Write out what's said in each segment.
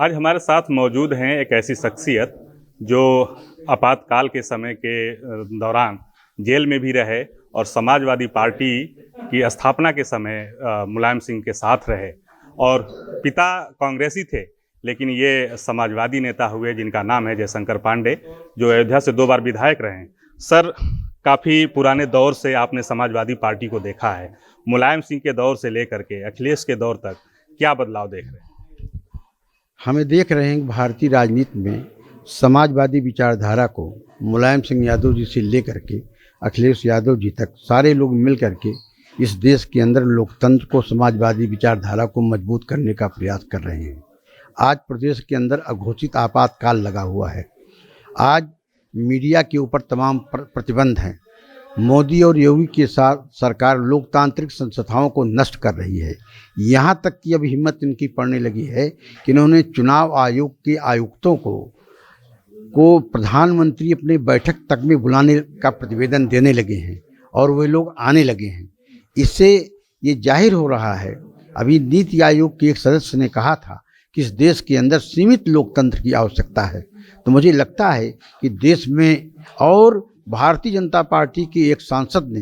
आज हमारे साथ मौजूद हैं एक ऐसी शख्सियत जो आपातकाल के समय के दौरान जेल में भी रहे और समाजवादी पार्टी की स्थापना के समय मुलायम सिंह के साथ रहे और पिता कांग्रेसी थे, लेकिन ये समाजवादी नेता हुए जिनका नाम है जयशंकर पांडे, जो अयोध्या से 2 बार विधायक रहे हैं। सर, काफ़ी पुराने दौर से आपने समाजवादी पार्टी को देखा है। मुलायम सिंह के दौर से लेकर के अखिलेश के दौर तक क्या बदलाव देख रहे हैं? हमें देख रहे हैं कि भारतीय राजनीति में समाजवादी विचारधारा को मुलायम सिंह यादव जी से लेकर के अखिलेश यादव जी तक सारे लोग मिल करके इस देश के अंदर लोकतंत्र को, समाजवादी विचारधारा को मजबूत करने का प्रयास कर रहे हैं। आज प्रदेश के अंदर अघोषित आपातकाल लगा हुआ है। आज मीडिया के ऊपर तमाम प्रतिबंध हैं। मोदी और योगी के साथ सरकार लोकतांत्रिक संस्थाओं को नष्ट कर रही है। यहाँ तक कि अब हिम्मत इनकी पड़ने लगी है कि इन्होंने चुनाव आयोग के आयुक्तों को प्रधानमंत्री अपने बैठक तक में बुलाने का प्रतिवेदन देने लगे हैं और वे लोग आने लगे हैं। इससे ये जाहिर हो रहा है, अभी नीति आयोग के एक सदस्य ने कहा था कि इस देश के अंदर सीमित लोकतंत्र की आवश्यकता है। तो मुझे लगता है कि देश में, और भारतीय जनता पार्टी के एक सांसद ने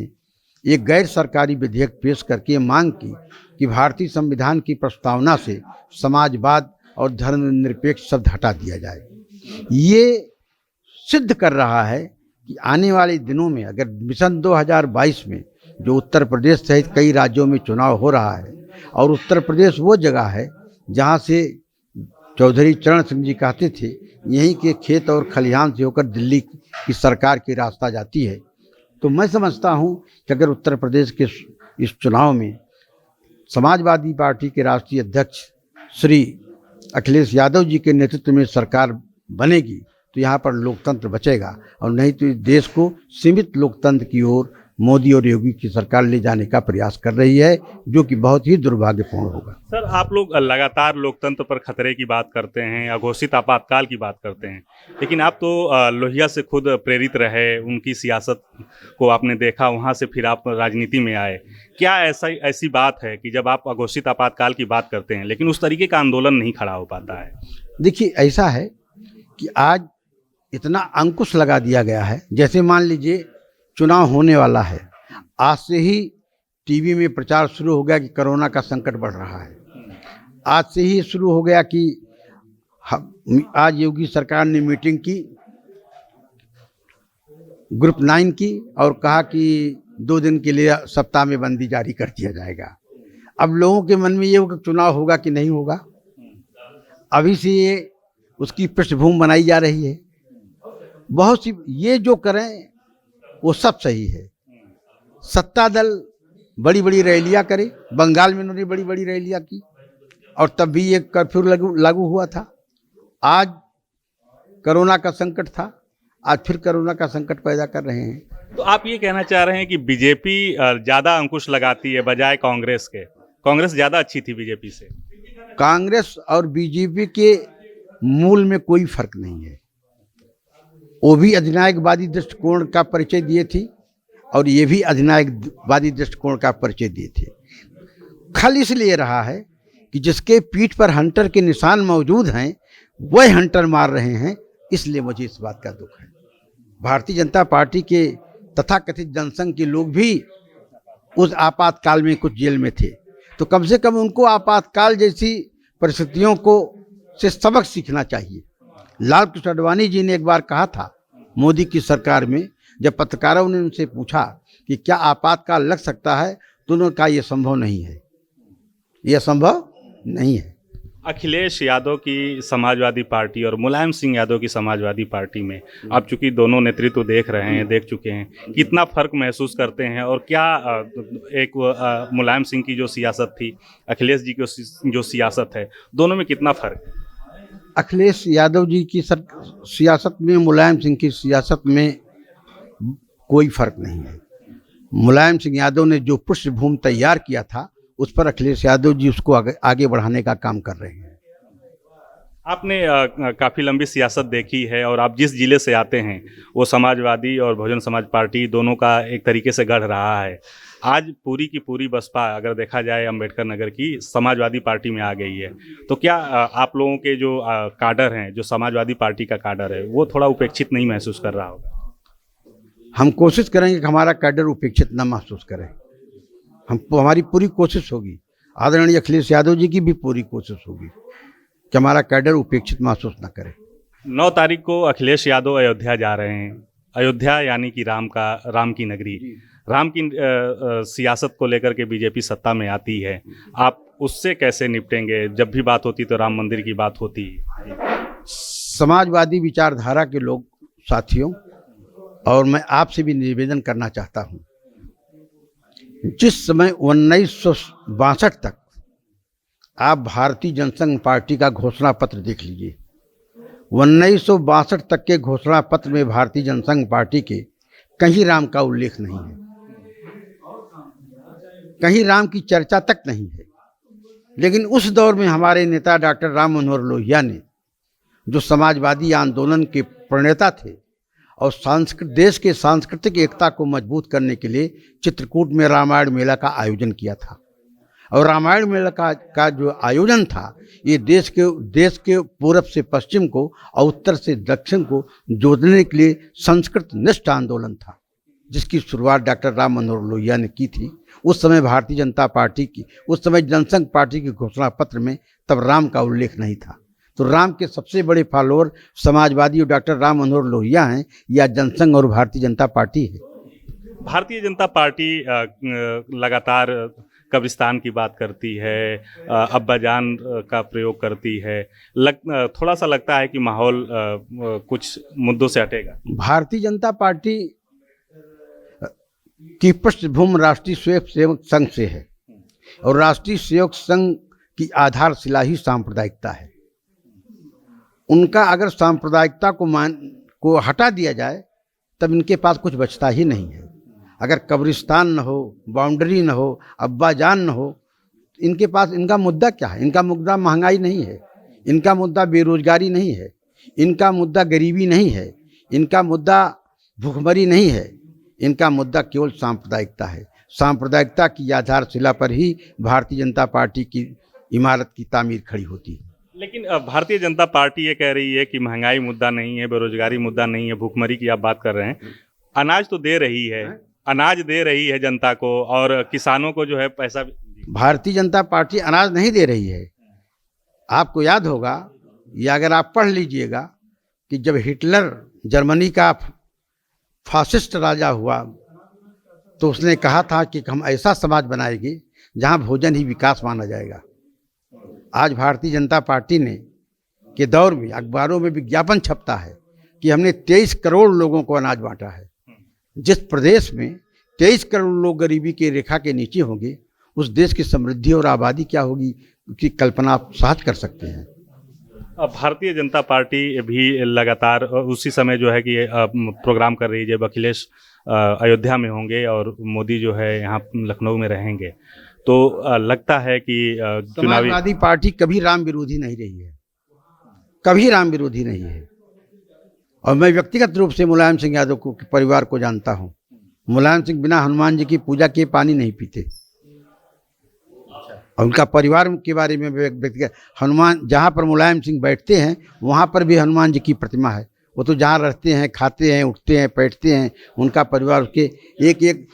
एक गैर सरकारी विधेयक पेश करके मांग की कि भारतीय संविधान की प्रस्तावना से समाजवाद और धर्मनिरपेक्ष शब्द हटा दिया जाए। ये सिद्ध कर रहा है कि आने वाले दिनों में अगर मिशन 2022 में जो उत्तर प्रदेश सहित कई राज्यों में चुनाव हो रहा है, और उत्तर प्रदेश वो जगह है जहाँ से चौधरी चरण सिंह जी कहते थे यहीं के खेत और खलिहान से होकर दिल्ली की सरकार की रास्ता जाती है, तो मैं समझता हूँ कि अगर उत्तर प्रदेश के इस चुनाव में समाजवादी पार्टी के राष्ट्रीय अध्यक्ष श्री अखिलेश यादव जी के नेतृत्व में सरकार बनेगी तो यहाँ पर लोकतंत्र बचेगा, और नहीं तो इस देश को सीमित लोकतंत्र की ओर मोदी और योगी की सरकार ले जाने का प्रयास कर रही है, जो कि बहुत ही दुर्भाग्यपूर्ण होगा। सर, आप लोग लगातार लोकतंत्र पर खतरे की बात करते हैं, अघोषित आपातकाल की बात करते हैं, लेकिन आप तो लोहिया से खुद प्रेरित रहे, उनकी सियासत को आपने देखा, वहाँ से फिर आप राजनीति में आए। क्या ऐसी बात है कि जब आप अघोषित आपातकाल की बात करते हैं लेकिन उस तरीके का आंदोलन नहीं खड़ा हो पाता है? देखिए, ऐसा है कि आज इतना अंकुश लगा दिया गया है, जैसे मान लीजिए चुनाव होने वाला है, आज से ही टीवी में प्रचार शुरू हो गया कि कोरोना का संकट बढ़ रहा है। आज से ही शुरू हो गया कि आज योगी सरकार ने मीटिंग की, ग्रुप 9 की, और कहा कि 2 दिन के लिए सप्ताह में बंदी जारी कर दिया जाएगा। अब लोगों के मन में ये होगा चुनाव होगा कि नहीं होगा, अभी से ये उसकी पृष्ठभूमि बनाई जा रही है। बहुत सी ये जो करें वो सब सही है। सत्ता दल बड़ी बड़ी रैलियां करे, बंगाल में उन्होंने बड़ी बड़ी रैलियां की और तब भी एक कर्फ्यू लागू हुआ था। आज कोरोना का संकट था, आज फिर कोरोना का संकट पैदा कर रहे हैं। तो आप ये कहना चाह रहे हैं कि बीजेपी ज़्यादा अंकुश लगाती है बजाय कांग्रेस के? कांग्रेस ज़्यादा अच्छी थी बीजेपी से? कांग्रेस और बीजेपी के मूल में कोई फर्क नहीं है। वो भी अधिनायकवादी दृष्टिकोण का परिचय दिए थी और ये भी अधिनायकवादी दृष्टिकोण का परिचय दिए थे। खल इसलिए रहा है कि जिसके पीठ पर हंटर के निशान मौजूद हैं वह हंटर मार रहे हैं, इसलिए मुझे इस बात का दुख है। भारतीय जनता पार्टी के तथाकथित जनसंघ के लोग भी उस आपातकाल में कुछ जेल में थे, तो कम से कम उनको आपातकाल जैसी परिस्थितियों को से सबक सीखना चाहिए। लाल कृष्ण आडवाणी जी ने एक बार कहा था मोदी की सरकार में, जब पत्रकारों ने उनसे पूछा कि क्या आपातकाल लग सकता है, तो उन्होंने कहा यह संभव नहीं है, यह संभव नहीं है। अखिलेश यादव की समाजवादी पार्टी और मुलायम सिंह यादव की समाजवादी पार्टी में आप चूंकि दोनों नेतृत्व देख चुके हैं, कितना फर्क महसूस करते हैं? और क्या एक मुलायम सिंह की जो सियासत थी, अखिलेश जी की जो सियासत है, दोनों में कितना फर्क है? अखिलेश यादव जी की सियासत में मुलायम सिंह की सियासत में कोई फर्क नहीं है। मुलायम सिंह यादव ने जो पृष्ठभूमि तैयार किया था उस पर अखिलेश यादव जी उसको आगे बढ़ाने का काम कर रहे हैं। आपने काफ़ी लंबी सियासत देखी है और आप जिस जिले से आते हैं वो समाजवादी और बहुजन समाज पार्टी दोनों का एक तरीके से गढ़ रहा है। आज पूरी की पूरी बसपा अगर देखा जाए अम्बेडकर नगर की समाजवादी पार्टी में आ गई है, तो क्या आप लोगों के जो काडर हैं, जो समाजवादी पार्टी का काडर है, वो थोड़ा उपेक्षित नहीं महसूस कर रहा होगा? हम कोशिश करेंगे कि हमारा कैडर उपेक्षित न महसूस करे। हमारी पूरी कोशिश होगी, आदरणीय अखिलेश यादव जी की भी पूरी कोशिश होगी कि हमारा कैडर उपेक्षित महसूस न करे। 9 तारीख को अखिलेश यादव अयोध्या जा रहे हैं। अयोध्या यानी कि राम की नगरी, राम की सियासत को लेकर के बीजेपी सत्ता में आती है। आप उससे कैसे निपटेंगे? जब भी बात होती तो राम मंदिर की बात होती है। समाजवादी विचारधारा के लोग साथियों, और मैं आपसे भी निवेदन करना चाहता हूं, जिस समय 1962 तक आप भारतीय जनसंघ पार्टी का घोषणा पत्र देख लीजिए। 1962 तक के घोषणा पत्र में भारतीय जनसंघ पार्टी के कहीं राम का उल्लेख नहीं है, कहीं राम की चर्चा तक नहीं है। लेकिन उस दौर में हमारे नेता डॉक्टर राम मनोहर लोहिया ने, जो समाजवादी आंदोलन के प्रणेता थे और देश के सांस्कृतिक एकता को मजबूत करने के लिए चित्रकूट में रामायण मेला का आयोजन किया था। और रामायण मेला का जो आयोजन था, ये देश के पूरब से पश्चिम को और उत्तर से दक्षिण को जोड़ने के लिए संस्कृत निष्ठ आंदोलन था, जिसकी शुरुआत डॉक्टर राम मनोहर लोहिया ने की थी। उस समय भारतीय जनता पार्टी की, उस समय जनसंघ पार्टी के घोषणा पत्र में तब राम का उल्लेख नहीं था। तो राम के सबसे बड़े फॉलोअर समाजवादी और डॉक्टर राम मनोहर लोहिया हैं या जनसंघ और भारतीय जनता पार्टी है? भारतीय जनता पार्टी लगातार कब्रिस्तान की बात करती है, अब्बाजान का प्रयोग करती है। थोड़ा सा लगता है कि माहौल कुछ मुद्दों से हटेगा। भारतीय जनता पार्टी की पृष्ठभूमि राष्ट्रीय स्वयंसेवक संघ से है और राष्ट्रीय स्वयंसेवक संघ की आधारशिला ही सांप्रदायिकता है। उनका अगर सांप्रदायिकता को हटा दिया जाए तब इनके पास कुछ बचता ही नहीं है। अगर कब्रिस्तान न हो, बाउंड्री न हो, अब्बाजान न हो, इनके पास, इनका मुद्दा क्या है? इनका मुद्दा महंगाई नहीं है, इनका मुद्दा बेरोजगारी नहीं है, इनका मुद्दा गरीबी नहीं है, इनका मुद्दा भूखमरी नहीं है, इनका मुद्दा केवल सांप्रदायिकता है। सांप्रदायिकता की आधारशिला पर ही भारतीय जनता पार्टी की इमारत की तामीर खड़ी होती है। लेकिन भारतीय जनता पार्टी ये कह रही है कि महंगाई मुद्दा नहीं है, बेरोजगारी मुद्दा नहीं है, भूखमरी की आप बात कर रहे हैं। अनाज तो दे रही है, अनाज दे रही है जनता को, और किसानों को जो है पैसा। भारतीय जनता पार्टी अनाज नहीं दे रही है। आपको याद होगा, या अगर आप पढ़ लीजिएगा कि जब हिटलर जर्मनी का फासिस्ट राजा हुआ तो उसने कहा था कि हम ऐसा समाज बनाएंगे जहां भोजन ही विकास माना जाएगा। आज भारतीय जनता पार्टी ने के दौर में अखबारों में विज्ञापन छपता है कि हमने 23 करोड़ लोगों को अनाज बांटा है। जिस प्रदेश में 23 करोड़ लोग गरीबी की रेखा के नीचे होंगे, उस देश की समृद्धि और आबादी क्या होगी उसकी कल्पना आप सहज कर सकते हैं। भारतीय जनता पार्टी भी लगातार उसी समय जो है कि प्रोग्राम कर रही है। जब अखिलेश अयोध्या में होंगे और मोदी जो है यहाँ लखनऊ में रहेंगे, तो लगता है कि समाजवादी पार्टी कभी राम विरोधी नहीं रही है, कभी राम विरोधी नहीं है। और मैं व्यक्तिगत रूप से मुलायम सिंह यादव को परिवार को जानता हूँ। मुलायम सिंह बिना हनुमान जी की पूजा के पानी नहीं पीते। और उनका परिवार के बारे में व्यक्तिगत, हनुमान जहाँ पर मुलायम सिंह बैठते हैं वहाँ पर भी हनुमान जी की प्रतिमा है। वो तो जहाँ रहते हैं, खाते हैं, उठते हैं, बैठते हैं, उनका परिवार उसके एक एक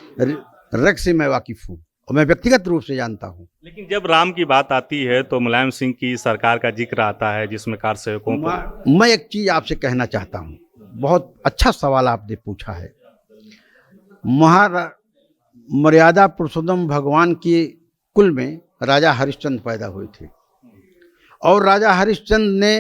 रग से मैं वाकिफ़ हूँ और मैं व्यक्तिगत रूप से जानता हूँ। लेकिन जब राम की बात आती है तो मुलायम सिंह की सरकार का जिक्र आता है, जिसमें कार सेवकों को। मैं एक चीज़ आपसे कहना चाहता हूँ, बहुत अच्छा सवाल आपने पूछा है। मर्यादा पुरुषोत्तम भगवान के कुल में राजा हरिश्चंद्र पैदा हुए थे और राजा हरिश्चंद्र ने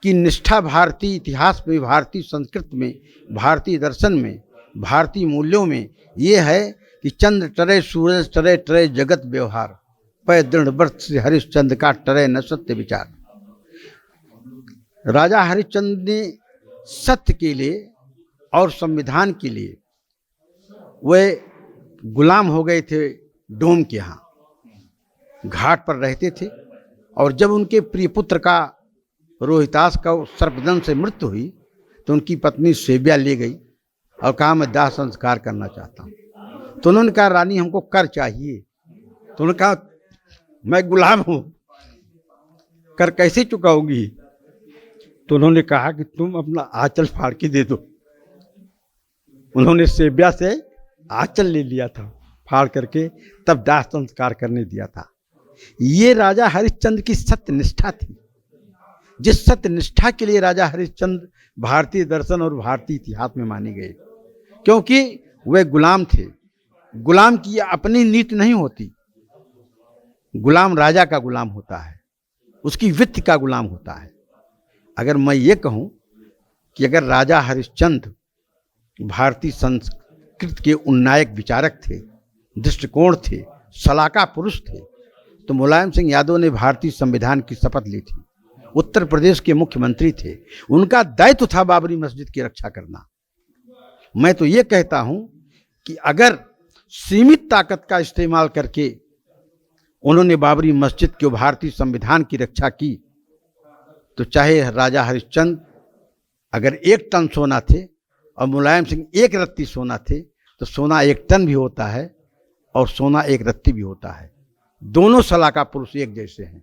की निष्ठा भारतीय इतिहास में, भारतीय संस्कृति में, भारतीय दर्शन में, भारतीय मूल्यों में ये है कि चंद्र टरे सूरज टरे टरे जगत व्यवहार, पै दृढ़ व्रत से हरिश्चंद्र का टरे न सत्य विचार। राजा हरिश्चंद्र ने सत्य के लिए और संविधान के लिए वे गुलाम हो गए थे। डोम के यहाँ घाट पर रहते थे और जब उनके प्रिय पुत्र का रोहितास का सर्पदंश से मृत्यु हुई तो उनकी पत्नी सेव्या ले गई और कहा मैं दाह संस्कार करना चाहता हूँ। तो उन्होंने कहा रानी हमको कर चाहिए। तो उन्होंने कहा मैं गुलाम हूँ, कर कैसे चुकाओगी? तो उन्होंने कहा कि तुम अपना आंचल फाड़ के दे दो। उन्होंने सेव्या से आंचल ले लिया था फाड़ करके, तब दाह संस्कार करने दिया था। ये राजा हरिश्चंद्र की सत्यनिष्ठा थी, जिस सत्यनिष्ठा के लिए राजा हरिश्चंद्र भारतीय दर्शन और भारतीय इतिहास में माने गए, क्योंकि वे गुलाम थे। गुलाम की अपनी नीति नहीं होती, गुलाम राजा का गुलाम होता है, उसकी वित्त का गुलाम होता है। अगर मैं ये कहूँ कि अगर राजा हरिश्चंद्र भारतीय संस्कृति के उन्नायक विचारक थे, दृष्टिकोण थे, सलाहकार पुरुष थे, तो मुलायम सिंह यादव ने भारतीय संविधान की शपथ ली थी, उत्तर प्रदेश के मुख्यमंत्री थे, उनका दायित्व था बाबरी मस्जिद की रक्षा करना। मैं तो ये कहता हूँ कि अगर सीमित ताकत का इस्तेमाल करके उन्होंने बाबरी मस्जिद के भारतीय संविधान की रक्षा की, तो चाहे राजा हरिश्चंद्र अगर 1 टन सोना थे और मुलायम सिंह 1 रत्ती सोना थे, तो सोना 1 टन भी होता है और सोना 1 रत्ती भी होता है। दोनों सलाहकार पुरुष एक जैसे हैं,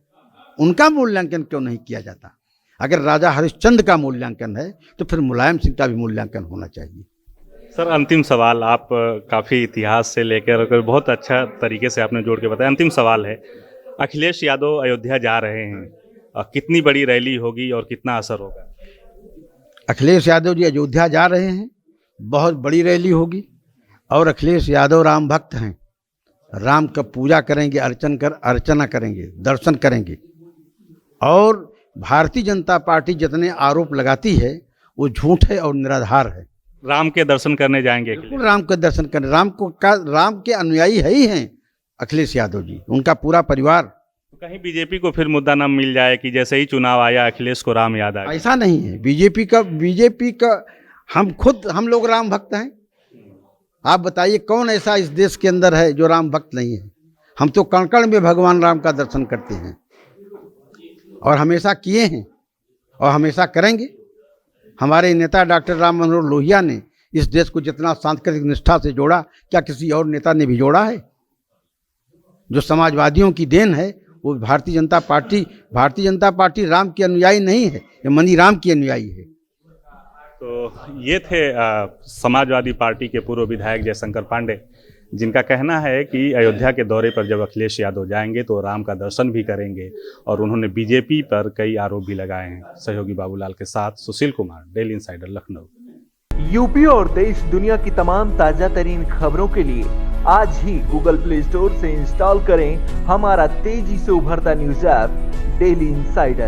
उनका मूल्यांकन क्यों नहीं किया जाता? अगर राजा हरिश्चंद्र का मूल्यांकन है तो फिर मुलायम सिंह का भी मूल्यांकन होना चाहिए। सर, अंतिम सवाल, आप काफ़ी इतिहास से लेकर बहुत अच्छा तरीके से आपने जोड़ के बताया। अंतिम सवाल है, अखिलेश यादव अयोध्या जा रहे हैं, कितनी बड़ी रैली होगी और कितना असर होगा? अखिलेश यादव जी अयोध्या जा रहे हैं, बहुत बड़ी रैली होगी। और अखिलेश यादव राम भक्त हैं, राम का पूजा करेंगे, अर्चना करेंगे, दर्शन करेंगे। और भारतीय जनता पार्टी जितने आरोप लगाती है वो झूठ है और निराधार है। राम के दर्शन करने जाएंगे? बिल्कुल राम के दर्शन करने, राम के अनुयायी है ही हैं अखिलेश यादव जी, उनका पूरा परिवार। तो कहीं बीजेपी को फिर मुद्दा न मिल जाए कि जैसे ही चुनाव आया अखिलेश को राम याद आ गया? ऐसा नहीं है। बीजेपी का हम लोग राम भक्त हैं। आप बताइए कौन ऐसा इस देश के अंदर है जो राम भक्त नहीं है? हम तो कण कण में भगवान राम का दर्शन करते हैं और हमेशा किए हैं और हमेशा करेंगे। हमारे नेता डॉक्टर राम मनोहर लोहिया ने इस देश को जितना सांस्कृतिक निष्ठा से जोड़ा, क्या किसी और नेता ने भी जोड़ा है? जो समाजवादियों की देन है वो भारतीय जनता पार्टी राम की अनुयायी नहीं है, ये मनी राम की अनुयायी है। तो ये थे समाजवादी पार्टी के पूर्व विधायक जयशंकर पांडे, जिनका कहना है कि अयोध्या के दौरे पर जब अखिलेश यादव जाएंगे तो राम का दर्शन भी करेंगे, और उन्होंने बीजेपी पर कई आरोप भी लगाए हैं। सहयोगी बाबूलाल के साथ Sushil Kumar, daily insider, Lucknow. UP और देश दुनिया की तमाम ताजा तरीन खबरों के लिए आज ही गूगल प्ले स्टोर से इंस्टॉल करें हमारा तेजी से उभरता न्यूज ऐप डेली इंसाइडर।